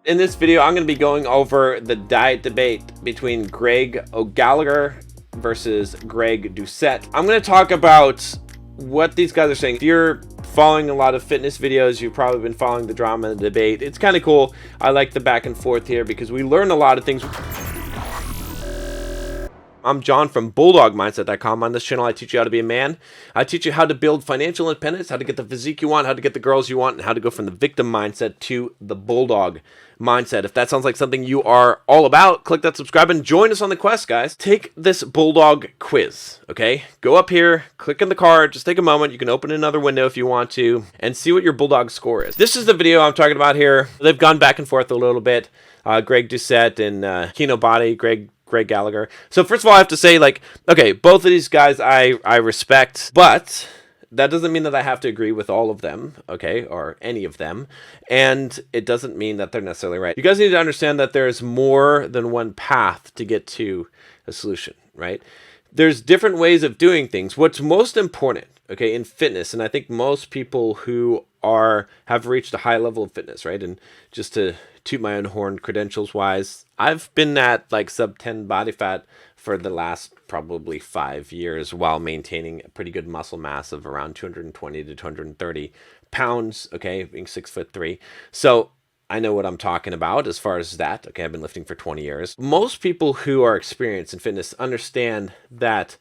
In this video, I'm going to be going over the diet debate between Greg O'Gallagher versus Greg Doucette. I'm going to talk about what these guys are saying. If you're following a lot of fitness videos, you've probably been following the drama and the debate. It's kind of cool. I like the back and forth here because we learn a lot of things. I'm John from BulldogMindset.com. On this channel, I teach you how to be a man. I teach you how to build financial independence, how to get the physique you want, how to get the girls you want, and how to go from the victim mindset to the bulldog mindset. If that sounds like something you are all about, click that subscribe and join us on the quest, guys. Take this bulldog quiz, okay? Go up here, click on the card, just take a moment. You can open another window if you want to and see what your bulldog score is. This is the video I'm talking about here. They've gone back and forth a little bit. Greg Doucette and Kinobody, Greg Gallagher. So first of all, I have to say, like, okay, both of these guys I respect, but that doesn't mean that I have to agree with all of them, okay, or any of them, and it doesn't mean that they're necessarily right. You guys need to understand that there's more than one path to get to a solution, right? There's different ways of doing things. What's most important, okay, in fitness, and I think most people who have reached a high level of fitness, right, and just to toot my own horn credentials wise, I've been at like sub 10 body fat for the last probably 5 years while maintaining a pretty good muscle mass of around 220 to 230 pounds, okay, being 6'3". So I know what I'm talking about as far as that. Okay, I've been lifting for 20 years. Most people who are experienced in fitness understand that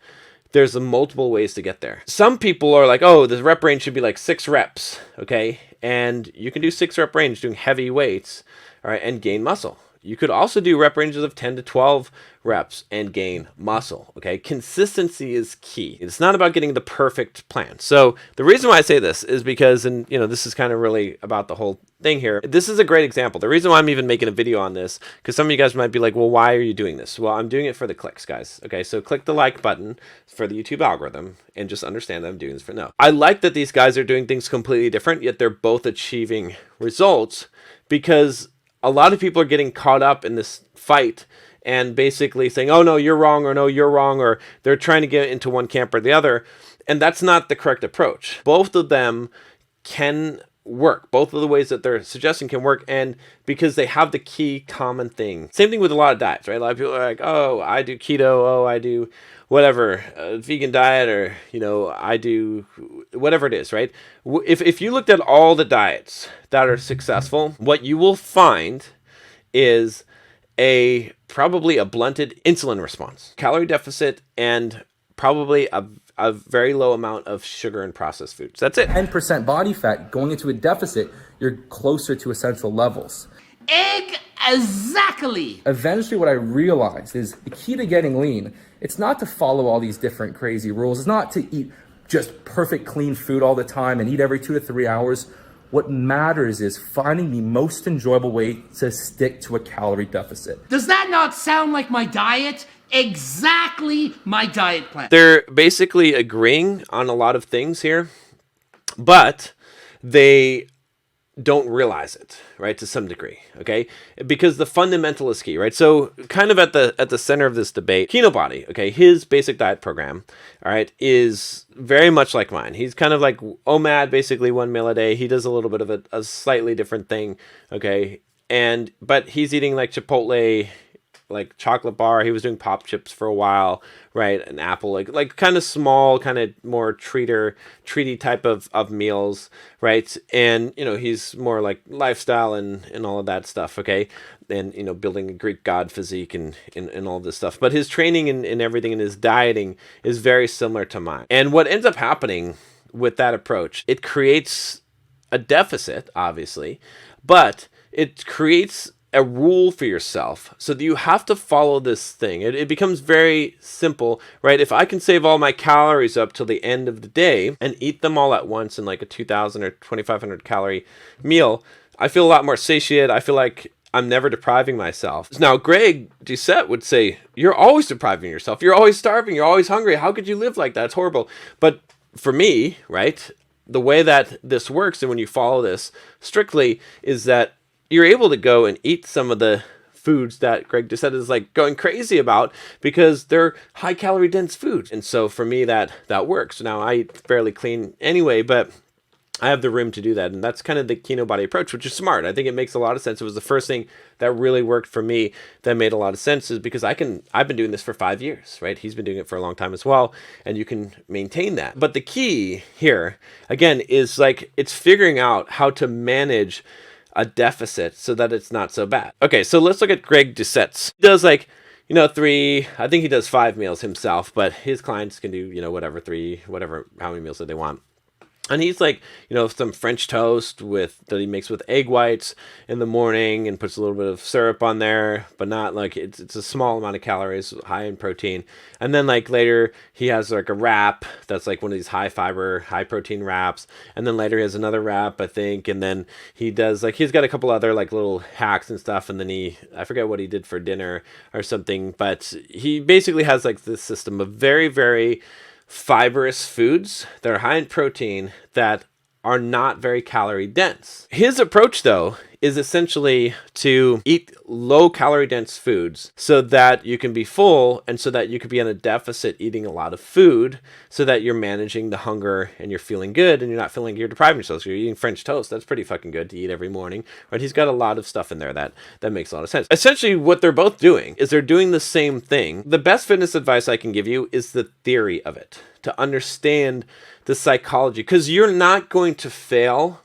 there's multiple ways to get there. Some people are like, oh, the rep range should be like 6 reps, okay? And you can do 6 rep range doing heavy weights, all right, and gain muscle. You could also do rep ranges of 10 to 12 reps and gain muscle, okay? Consistency is key. It's not about getting the perfect plan. So the reason why I say this is because, and you know, this is kind of really about the whole thing here. This is a great example. The reason why I'm even making a video on this, because some of you guys might be like, well, why are you doing this? Well, I'm doing it for the clicks, guys. Okay, so click the like button for the YouTube algorithm and just understand that I'm doing this for no. I like that these guys are doing things completely different, yet they're both achieving results, because a lot of people are getting caught up in this fight and basically saying, oh, no, you're wrong, or no, you're wrong, or they're trying to get into one camp or the other. And that's not the correct approach. Both of them can work. Both of the ways that they're suggesting can work, and because they have the key common thing. Same thing with a lot of diets, right? A lot of people are like, oh, I do keto, oh, I do whatever, vegan diet, or, you know, I do whatever it is, right? If you looked at all the diets that are successful, what you will find is probably a blunted insulin response, calorie deficit, and probably a very low amount of sugar and processed foods. That's it. 10% body fat going into a deficit, you're closer to essential levels. Exactly. Eventually what I realized is the key to getting lean, it's not to follow all these different crazy rules. It's not to eat just perfect clean food all the time and eat every 2 to 3 hours. What matters is finding the most enjoyable way to stick to a calorie deficit. Does that not sound like my diet? Exactly my diet plan. They're basically agreeing on a lot of things here, but they don't realize it, right, to some degree, okay, because the fundamental is key, right? So kind of at the center of this debate, Kinobody, okay, his basic diet program, all right, is very much like mine. He's kind of like OMAD, basically 1 meal a day. He does a little bit of a slightly different thing, okay, but he's eating like Chipotle, like chocolate bar. He was doing pop chips for a while, right? An apple, like kind of small, kind of more treaty type of meals, right? And you know, he's more like lifestyle and all of that stuff, okay? And you know, building a Greek god physique and all of this stuff. But his training and everything and his dieting is very similar to mine. And what ends up happening with that approach, it creates a deficit, obviously, but it creates a rule for yourself so that you have to follow this thing. It becomes very simple, right? If I can save all my calories up till the end of the day and eat them all at once in like a 2,000 or 2,500 calorie meal, I feel a lot more satiated. I feel like I'm never depriving myself. Now, Greg Doucette would say, you're always depriving yourself. You're always starving. You're always hungry. How could you live like that? It's horrible. But for me, right, the way that this works and when you follow this strictly is that you're able to go and eat some of the foods that Greg Doucette is like going crazy about because they're high calorie dense foods. And so for me, that works. Now I eat fairly clean anyway, but I have the room to do that. And that's kind of the Kinobody approach, which is smart. I think it makes a lot of sense. It was the first thing that really worked for me that made a lot of sense, is because I've been doing this for 5 years, right? He's been doing it for a long time as well. And you can maintain that. But the key here, again, is like, it's figuring out how to manage a deficit so that it's not so bad. Okay, so let's look at Greg Doucette. He does like, I think he does 5 meals himself, but his clients can do, whatever, 3, whatever, how many meals that they want. And he's like, some French toast that he makes with egg whites in the morning and puts a little bit of syrup on there, but not like it's a small amount of calories, high in protein. And then like later he has like a wrap that's like one of these high fiber, high protein wraps. And then later he has another wrap, I think. And then he does like, he's got a couple other like little hacks and stuff. And then I forget what he did for dinner or something, but he basically has like this system of very, very fibrous foods that are high in protein that are not very calorie dense. His approach, though, is essentially to eat low calorie dense foods so that you can be full and so that you could be in a deficit eating a lot of food so that you're managing the hunger and you're feeling good and you're not feeling you're depriving yourself. So you're eating French toast. That's pretty fucking good to eat every morning. Right? He's got a lot of stuff in there that makes a lot of sense. Essentially, what they're both doing is they're doing the same thing. The best fitness advice I can give you is the theory of it, to understand the psychology, because you're not going to fail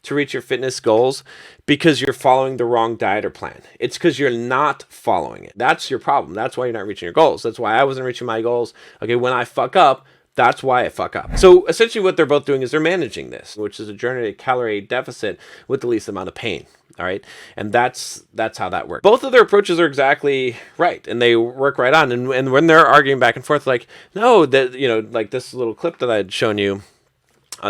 to reach your fitness goals because you're following the wrong diet or plan. It's because you're not following it. That's your problem. That's why you're not reaching your goals. That's why I wasn't reaching my goals. Okay, when I fuck up, that's why I fuck up. So essentially what they're both doing is they're managing this, which is a journey to calorie deficit with the least amount of pain. All right. And that's how that works. Both of their approaches are exactly right. And they work right on. And when they're arguing back and forth, like, no, that, like this little clip that I had shown you,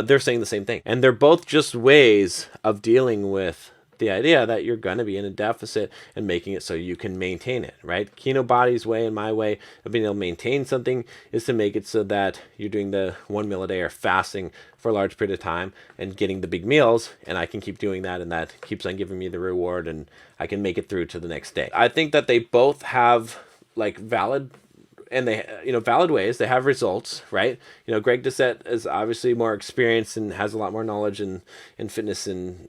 they're saying the same thing. And they're both just ways of dealing with the idea that you're going to be in a deficit and making it so you can maintain it, right? Kinobody's way and my way of being able to maintain something is to make it so that you're doing the 1 meal a day or fasting for a large period of time and getting the big meals, and I can keep doing that, and that keeps on giving me the reward, and I can make it through to the next day. I think that they both have like valid ways. They have results, right? Greg Doucette is obviously more experienced and has a lot more knowledge in fitness and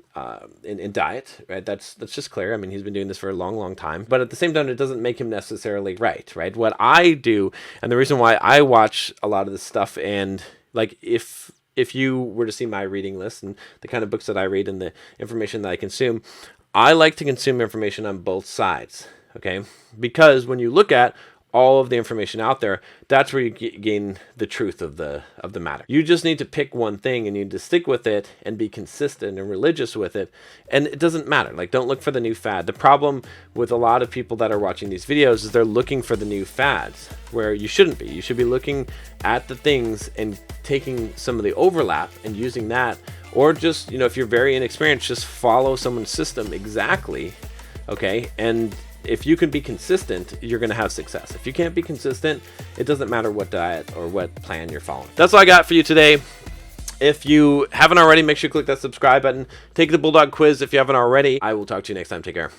in diet, right? That's just clear. I mean, he's been doing this for a long, long time. But at the same time, it doesn't make him necessarily right? What I do, and the reason why I watch a lot of this stuff, and like if you were to see my reading list and the kind of books that I read and the information that I consume, I like to consume information on both sides, okay? Because when you look at all of the information out there, that's where you gain the truth of the matter. You just need to pick one thing and you need to stick with it and be consistent and religious with it. And it doesn't matter. Like, don't look for the new fad. The problem with a lot of people that are watching these videos is they're looking for the new fads where you shouldn't be. You should be looking at the things and taking some of the overlap and using that. Or just, if you're very inexperienced, just follow someone's system exactly. Okay. And if you can be consistent, you're going to have success. If you can't be consistent, it doesn't matter what diet or what plan you're following. That's all I got for you today. If you haven't already, make sure you click that subscribe button. Take the Bulldog quiz if you haven't already. I will talk to you next time. Take care.